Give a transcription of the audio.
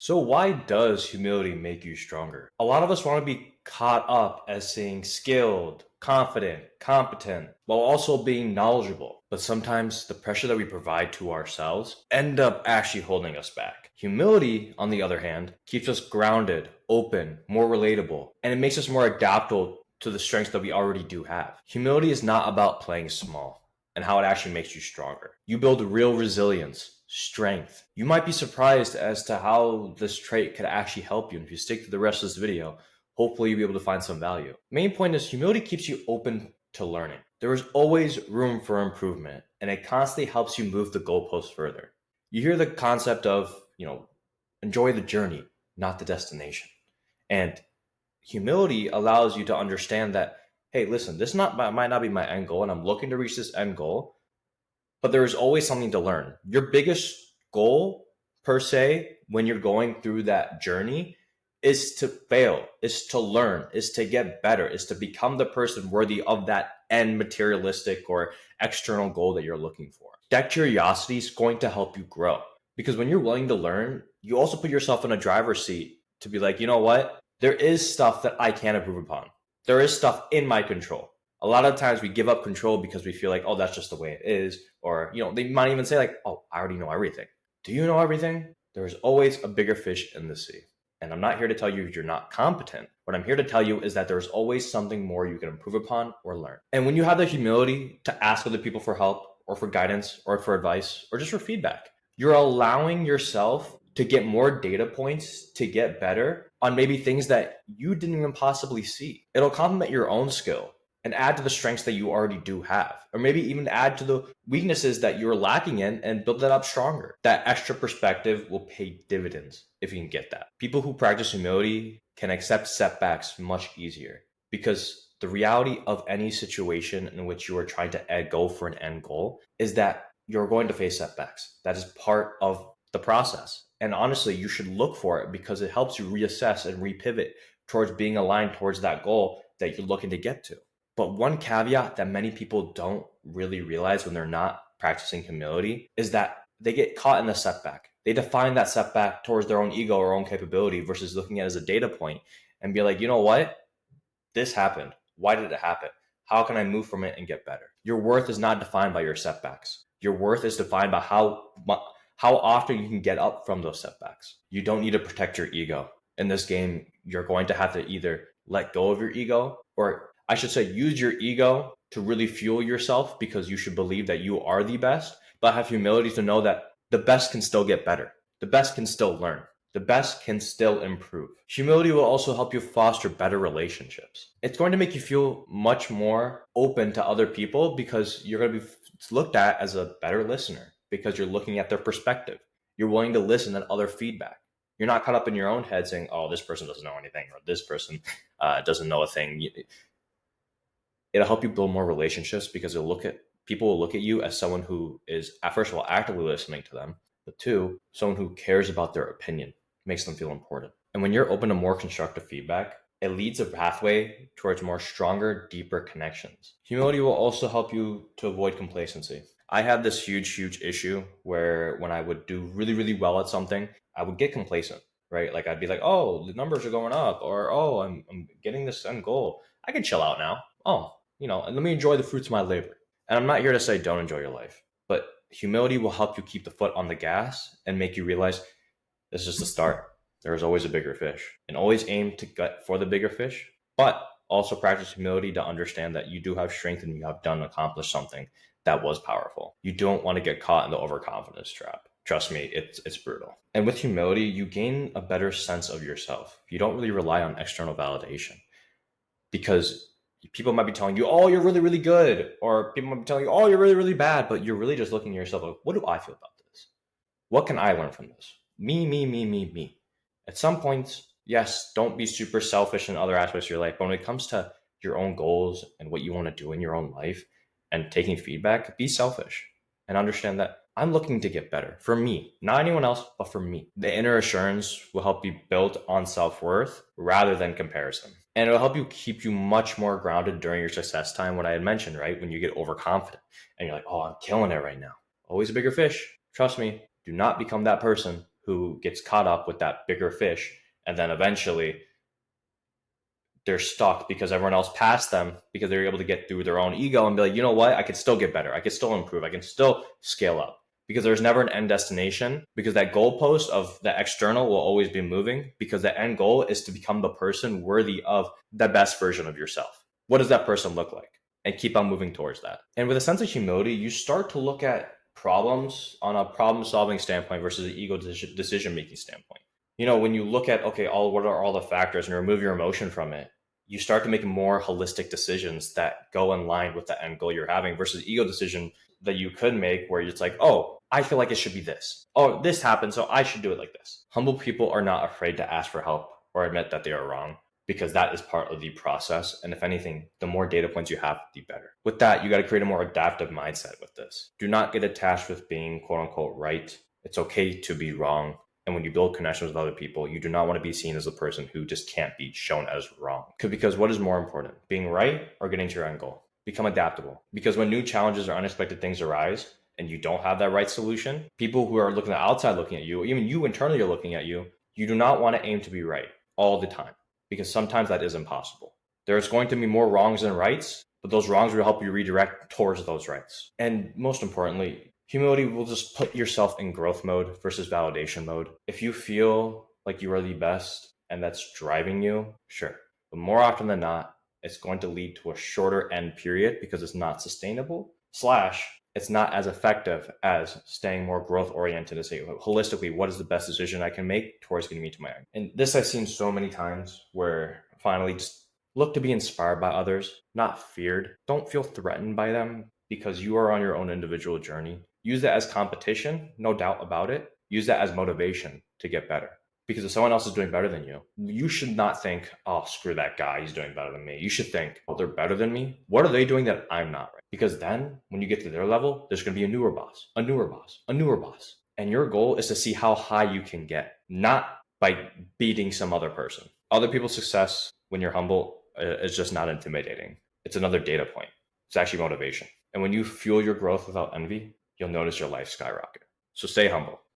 So, why does humility make you stronger? A lot of us want to be caught up as saying skilled, confident, competent, while also being knowledgeable. But sometimes the pressure that we provide to ourselves end up actually holding us back. Humility, on the other hand, keeps us grounded, open, more relatable, and it makes us more adaptable to the strengths that we already do have. Humility is not about playing small and how it actually makes you stronger. You build real resilience, strength. You might be surprised as to how this trait could actually help you. And if you stick to the rest of this video, hopefully you'll be able to find some value. Main point is humility keeps you open to learning. There is always room for improvement, and it constantly helps you move the goalposts further. You hear the concept of, enjoy the journey, not the destination. And humility allows you to understand that, hey, listen, this might not be my end goal, and I'm looking to reach this end goal, but there is always something to learn. Your biggest goal, per se, when you're going through that journey, is to fail, is to learn, is to get better, is to become the person worthy of that end materialistic or external goal that you're looking for. That curiosity is going to help you grow, because when you're willing to learn, you also put yourself in a driver's seat to be like, you know what? There is stuff that I can improve upon. There is stuff in my control. A lot of times we give up control because we feel like, oh, that's just the way it is. Or, they might even say like, oh, I already know everything. Do you know everything? There's always a bigger fish in the sea. And I'm not here to tell you you're not competent. What I'm here to tell you is that there's always something more you can improve upon or learn. And when you have the humility to ask other people for help or for guidance or for advice or just for feedback, you're allowing yourself to get more data points to get better on maybe things that you didn't even possibly see. It'll complement your own skill and add to the strengths that you already do have, or maybe even add to the weaknesses that you're lacking in and build that up stronger. That extra perspective will pay dividends if you can get that. People who practice humility can accept setbacks much easier, because the reality of any situation in which you are trying to go for an end goal is that you're going to face setbacks. That is part of the process. And honestly, you should look for it because it helps you reassess and repivot towards being aligned towards that goal that you're looking to get to. But one caveat that many people don't really realize when they're not practicing humility is that they get caught in the setback. They define that setback towards their own ego or own capability versus looking at it as a data point and be like, you know what? This happened. Why did it happen? How can I move from it and get better? Your worth is not defined by your setbacks. Your worth is defined by how often you can get up from those setbacks. You don't need to protect your ego. In this game, you're going to have to either let go of your ego, or I should say, use your ego to really fuel yourself because you should believe that you are the best, but have humility to know that the best can still get better. The best can still learn. The best can still improve. Humility will also help you foster better relationships. It's going to make you feel much more open to other people because you're going to be looked at as a better listener because you're looking at their perspective. You're willing to listen to other feedback. You're not caught up in your own head saying, oh, this person doesn't know anything, or this person doesn't know a thing. It'll help you build more relationships because people will look at you as someone who is, first of all, actively listening to them, but two, someone who cares about their opinion, makes them feel important. And when you're open to more constructive feedback, it leads a pathway towards more stronger, deeper connections. Humility will also help you to avoid complacency. I have this huge issue where when I would do really, really well at something, I would get complacent, right? Like I'd be like, oh, the numbers are going up, or oh, I'm getting this end goal. I can chill out now. Oh, and let me enjoy the fruits of my labor. And I'm not here to say don't enjoy your life, but humility will help you keep the foot on the gas and make you realize this is just the start. There is always a bigger fish, and always aim to gut for the bigger fish, but also practice humility to understand that you do have strength and you have accomplished something that was powerful. You don't want to get caught in the overconfidence trap. Trust me, it's brutal. And with humility, you gain a better sense of yourself. You don't really rely on external validation because people might be telling you, oh, you're really, really good. Or people might be telling you, oh, you're really, really bad. But you're really just looking at yourself like, what do I feel about this? What can I learn from this? Me. At some points, yes, don't be super selfish in other aspects of your life. But when it comes to your own goals and what you want to do in your own life and taking feedback, be selfish and understand that I'm looking to get better for me, not anyone else, but for me. The inner assurance will help you build on self-worth rather than comparison. And it'll help you keep you much more grounded during your success time. What I had mentioned, right? When you get overconfident and you're like, oh, I'm killing it right now. Always a bigger fish. Trust me, do not become that person who gets caught up with that bigger fish, and then eventually they're stuck because everyone else passed them because they're able to get through their own ego and be like, you know what, I could still get better, I could still improve, I can still scale up, because there's never an end destination, because that goalpost of the external will always be moving, because the end goal is to become the person worthy of the best version of yourself. What does that person look like? And keep on moving towards that. And with a sense of humility, you start to look at problems on a problem solving standpoint versus an ego decision making standpoint. You know, when you look at, okay, what are all the factors, and remove your emotion from it, you start to make more holistic decisions that go in line with the end goal you're having, versus ego decision that you could make where it's like, oh, I feel like it should be this. Oh, this happened, so I should do it like this. Humble people are not afraid to ask for help or admit that they are wrong, because that is part of the process. And if anything, the more data points you have, the better. With that, you got to create a more adaptive mindset with this. Do not get attached with being quote unquote right. It's okay to be wrong. And when you build connections with other people, you do not want to be seen as a person who just can't be shown as wrong. Because what is more important, being right or getting to your end goal? Become adaptable. Because when new challenges or unexpected things arise and you don't have that right solution, people who are looking at the outside looking at you, even you internally are looking at you, you do not want to aim to be right all the time, because sometimes that is impossible. There's going to be more wrongs than rights, but those wrongs will help you redirect towards those rights. And most importantly, humility will just put yourself in growth mode versus validation mode. If you feel like you are the best and that's driving you, sure. But more often than not, it's going to lead to a shorter end period because it's not sustainable, / it's not as effective as staying more growth oriented to say holistically, what is the best decision I can make towards getting me to my end? And this I've seen so many times where finally just look to be inspired by others, not feared. Don't feel threatened by them, because you are on your own individual journey. Use that as competition, no doubt about it. Use that as motivation to get better. Because if someone else is doing better than you, you should not think, oh, screw that guy, he's doing better than me. You should think, oh, they're better than me. What are they doing that I'm not? Right? Because then when you get to their level, there's going to be a newer boss, a newer boss, a newer boss. And your goal is to see how high you can get, not by beating some other person. Other people's success, when you're humble, is just not intimidating. It's another data point. It's actually motivation. And when you fuel your growth without envy, you'll notice your life skyrocket. So stay humble.